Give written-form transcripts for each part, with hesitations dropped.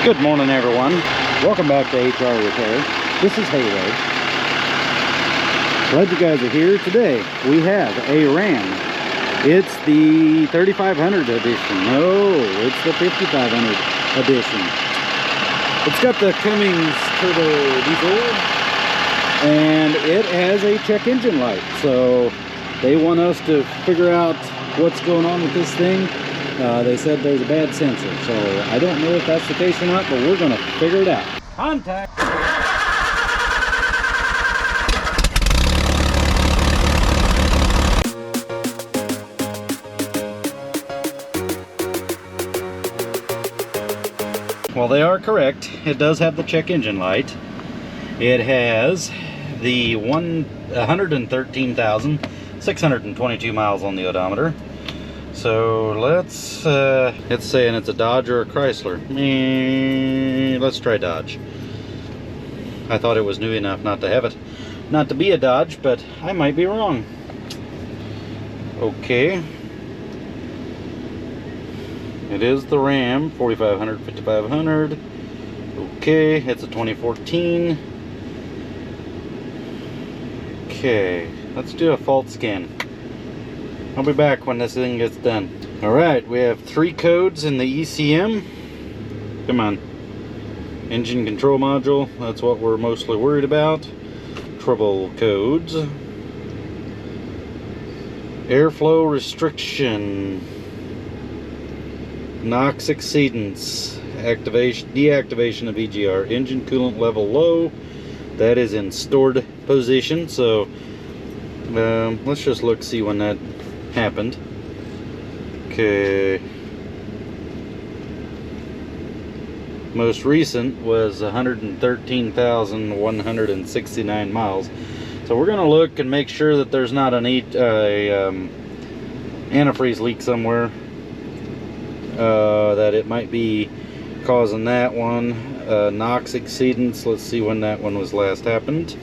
Good morning, everyone. Welcome back to HR Repair. This is Halo. Glad you guys are here. Today we have a Ram. It's the 3500 edition. No, it's the 5500 edition. It's got the Cummins turbo diesel, and it has a check engine light. So they want us to figure out what's going on with this thing. They said there's a bad sensor, so I don't know if that's the case or not, but we're going to figure it out. Contact! Well, they are correct. It does have the check engine light. It has the 113,622 miles on the odometer. So let's, it's saying it's a Dodge or a Chrysler. Let's try Dodge. I thought it was new enough not to have it, not to be a Dodge, but I might be wrong. Okay. It is the Ram 4500, 5500. Okay, it's a 2014. Okay, let's do a fault scan. I'll be back when this thing gets done. Alright, we have 3 codes in the ECM. Come on. Engine control module, that's what we're mostly worried about. Trouble codes. Airflow restriction. NOx exceedance. Deactivation of EGR. Engine coolant level low. That is in stored position, so let's just look, see when that happened. Okay. Most recent was 113,169 miles. So we're going to look and make sure that there's not an antifreeze leak somewhere. That it might be causing that one. NOx exceedance. Let's see when that one was last happened.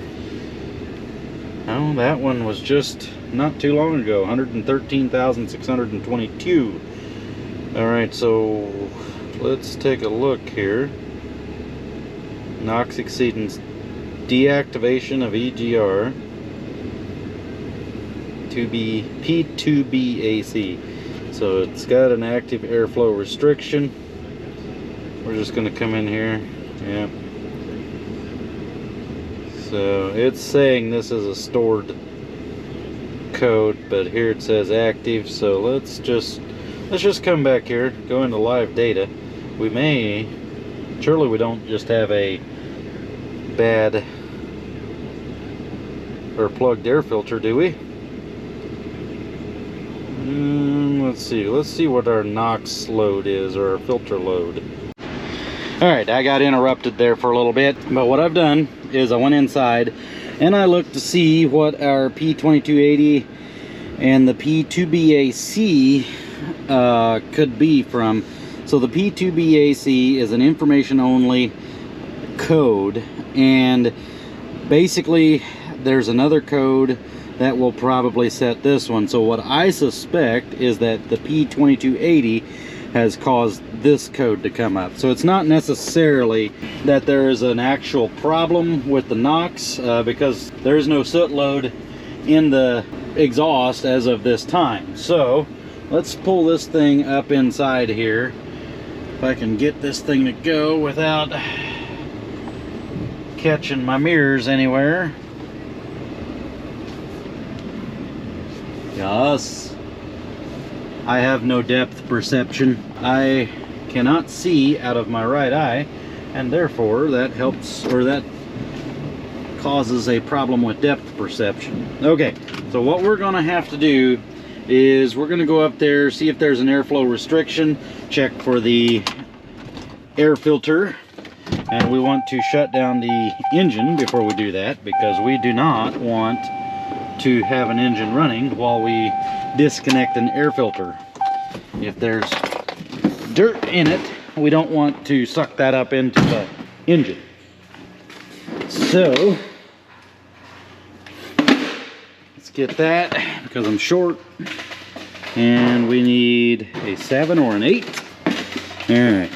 Oh, that one was just not too long ago, 113,622. Alright, so let's take a look here. NOx exceedance, deactivation of EGR, P2BAC. So it's got an active airflow restriction. We're just going to come in here. Yeah. So it's saying this is a stored code, but here it says active. So let's just come back here, go into live data. We may, surely we don't just have a bad or plugged air filter, do we? Let's see what our NOx load is, or our filter load. Alright, I got interrupted there for a little bit, but what I've done is I went inside and I looked to see what our P2280 and the P2BAC could be from. So the P2BAC is an information only code, and basically there's another code that will probably set this one. So what I suspect is that the P2280 has caused this code to come up. So it's not necessarily that there is an actual problem with the NOx, because there is no soot load in the exhaust as of this time. So let's pull this thing up inside here, if I can get this thing to go without catching my mirrors anywhere. Yes, I have no depth perception. I cannot see out of my right eye, and therefore that helps, or that causes a problem with depth perception. Okay, so what we're going to have to do is we're going to go up there, see if there's an airflow restriction, check for the air filter, and we want to shut down the engine before we do that, because we do not want to have an engine running while we disconnect an air filter. If there's dirt in it, we don't want to suck that up into the engine. So let's get that, because I'm short, and we need a 7 or an 8. All right,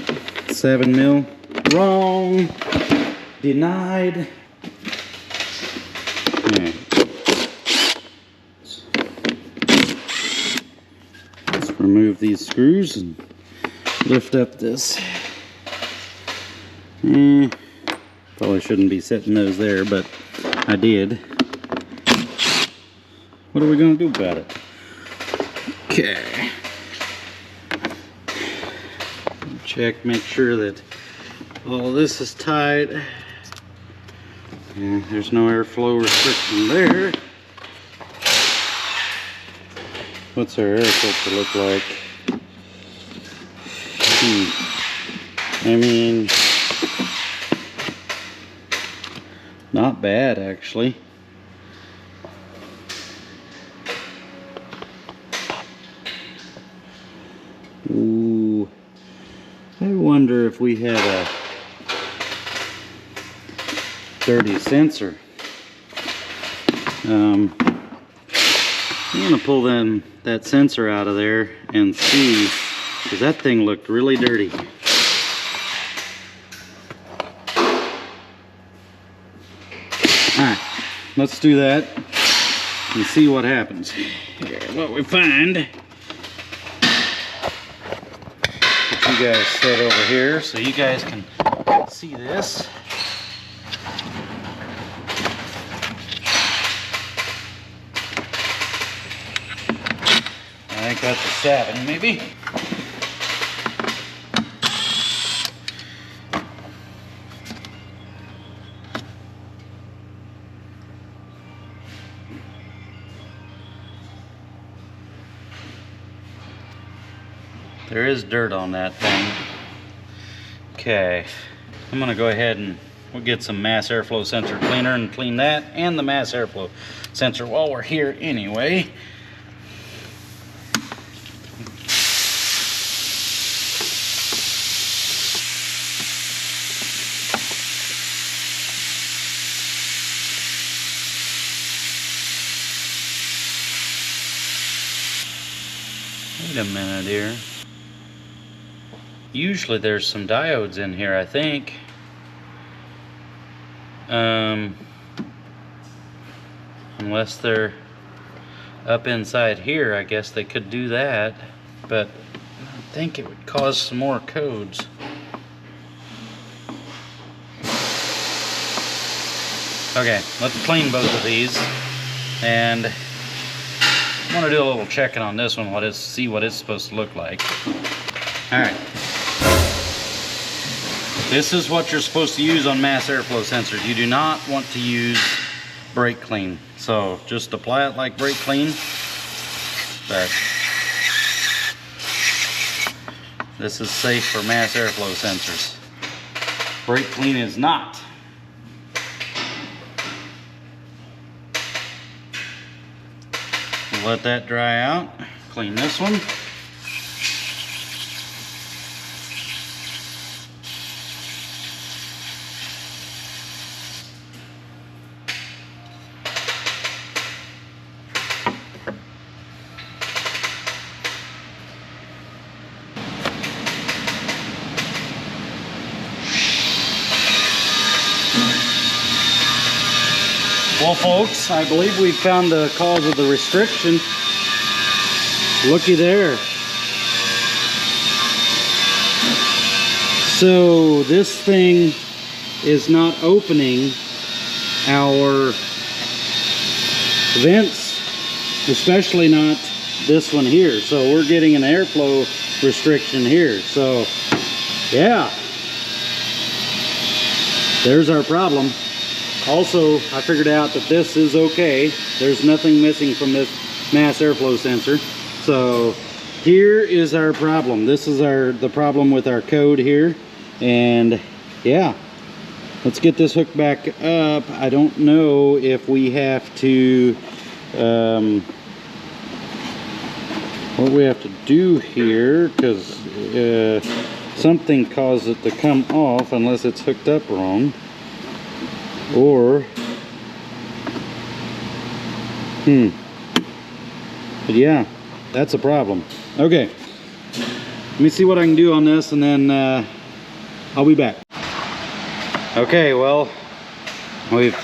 7 mil. Wrong. Denied. Okay. Let's remove these screws and lift up this. Probably shouldn't be setting those there, but I did. What are we going to do about it? Okay. Check, make sure that all of this is tight. And there's no airflow restriction there. What's our air filter look like? I mean, not bad actually. Ooh, I wonder if we had a dirty sensor. I'm gonna pull that sensor out of there and see, because that thing looked really dirty. Alright, let's do that and see what happens. Here, what we find. Put you guys set over here so you guys can see this. I think that's a 7 maybe. There is dirt on that thing. Okay, I'm gonna go ahead and we'll get some mass airflow sensor cleaner and clean that and the mass airflow sensor while we're here anyway. Wait a minute here. Usually there's some diodes in here, I think. Unless they're up inside here, I guess they could do that. But I think it would cause some more codes. Okay, let's clean both of these. And I want to do a little checking on this one, see what it's supposed to look like. Alright. This is what you're supposed to use on mass airflow sensors. You do not want to use brake clean. So just apply it like brake clean. But this is safe for mass airflow sensors. Brake clean is not. Let that dry out. Clean this one. Well, folks, I believe we found the cause of the restriction. Looky there. So this thing is not opening our vents, especially not this one here. So we're getting an airflow restriction here. So yeah, there's our problem. Also, I figured out that this is okay. There's nothing missing from this mass airflow sensor. So here is our problem. This is the problem with our code here. And yeah, let's get this hooked back up. I don't know if we have to, what we have to do here, because something caused it to come off unless it's hooked up wrong. Or but yeah, that's a problem. Okay, let me see what I can do on this, and then I'll be back. Okay, well, we've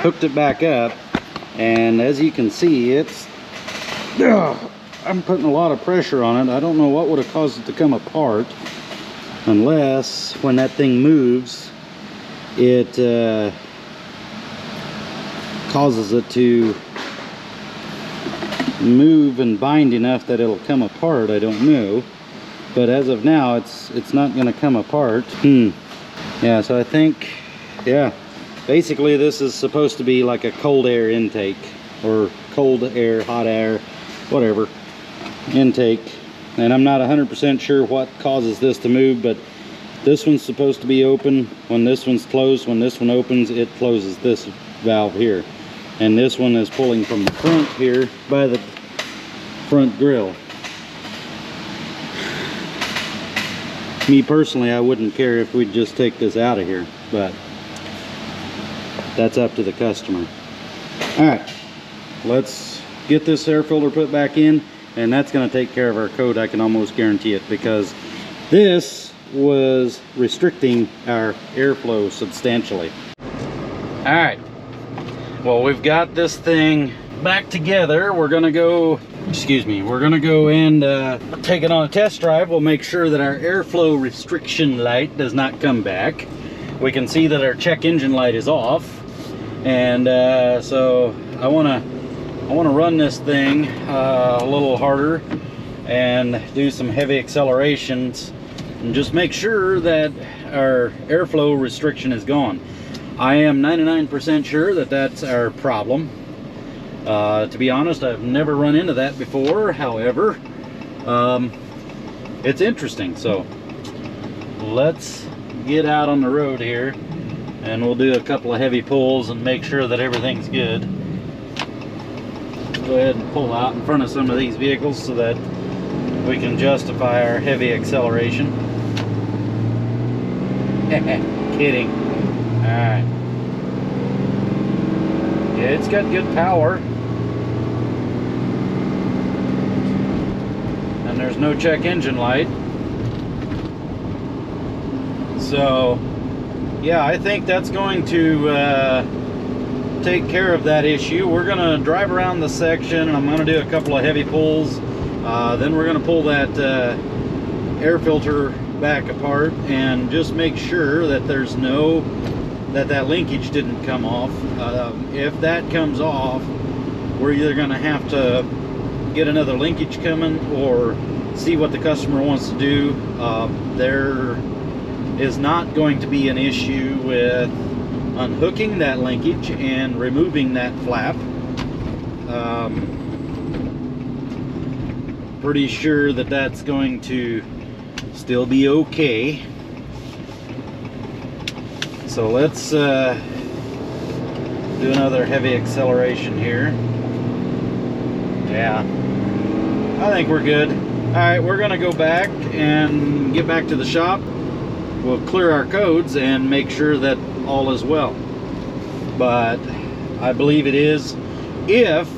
hooked it back up, and as you can see, it's I'm putting a lot of pressure on it. I don't know what would have caused it to come apart, unless when that thing moves, it causes it to move and bind enough that it'll come apart. I don't know, but as of now, it's not going to come apart. Yeah, so I think, yeah, basically this is supposed to be like a cold air intake, or cold air, hot air, whatever intake, and I'm not 100% sure what causes this to move, but this one's supposed to be open. When this one's closed, when this one opens, it closes this valve here, and this one is pulling from the front here by the front grill. Me personally, I wouldn't care if we'd just take this out of here, but that's up to the customer. All right, let's get this air filter put back in, and that's going to take care of our code. I can almost guarantee it, because this was restricting our airflow substantially. All right, well, we've got this thing back together. We're gonna go, we're gonna go and take it on a test drive. We'll make sure that our airflow restriction light does not come back. We can see that our check engine light is off, and so I want to run this thing a little harder and do some heavy accelerations and just make sure that our airflow restriction is gone. I am 99% sure that that's our problem. To be honest, I've never run into that before. However, it's interesting. So let's get out on the road here, and we'll do a couple of heavy pulls and make sure that everything's good. Go ahead and pull out in front of some of these vehicles so that we can justify our heavy acceleration. Kidding. Alright. Yeah, it's got good power. And there's no check engine light. So, yeah, I think that's going to take care of that issue. We're going to drive around the section, and I'm going to do a couple of heavy pulls. Then we're going to pull that air filter back apart and just make sure that there's that linkage didn't come off. If that comes off, we're either going to have to get another linkage coming or see what the customer wants to do. There is not going to be an issue with unhooking that linkage and removing that flap. Pretty sure that that's going to still be okay. So let's do another heavy acceleration here. Yeah, I think we're good. All right, we're gonna go back and get back to the shop. We'll clear our codes and make sure that all is well. But I believe it is. If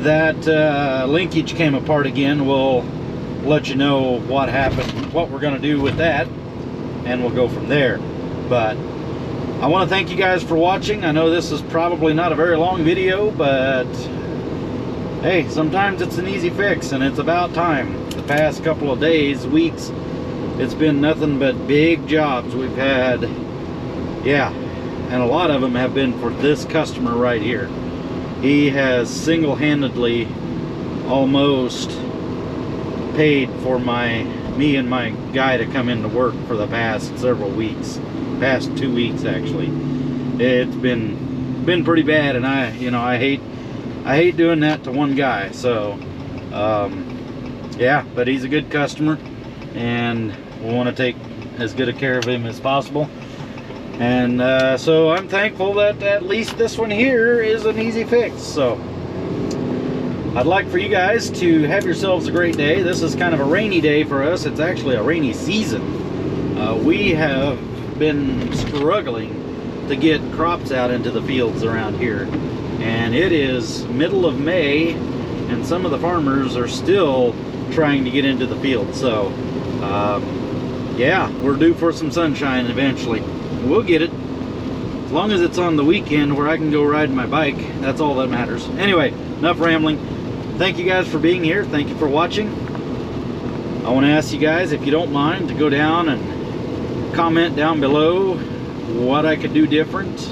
that linkage came apart again, we'll let you know what happened, what we're going to do with that, and we'll go from there. But I want to thank you guys for watching. I know this is probably not a very long video, but hey, sometimes it's an easy fix, and it's about time. The past couple of days, weeks, it's been nothing but big jobs we've had. Yeah, and a lot of them have been for this customer right here. He has single-handedly almost paid for me and my guy to come into work for the past several weeks, past 2 weeks actually. It's been pretty bad, and I hate doing that to one guy. So yeah, but he's a good customer, and we want to take as good a care of him as possible. And so I'm thankful that at least this one here is an easy fix. So I'd like for you guys to have yourselves a great day. This is kind of a rainy day for us. It's actually a rainy season. We have been struggling to get crops out into the fields around here. And it is middle of May, and some of the farmers are still trying to get into the field. So yeah, we're due for some sunshine eventually. We'll get it. As long as it's on the weekend where I can go ride my bike, that's all that matters. Anyway, enough rambling. Thank you guys for being here. Thank you for watching. I want to ask you guys, if you don't mind, to go down and comment down below what I could do different.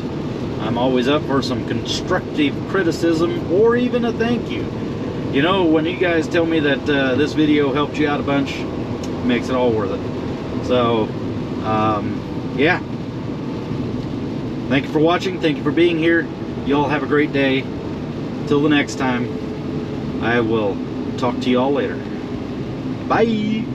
I'm always up for some constructive criticism or even a thank you. You know, when you guys tell me that this video helped you out a bunch, it makes it all worth it. So, yeah. Thank you for watching. Thank you for being here. You all have a great day. Till the next time, I will talk to you all later. Bye.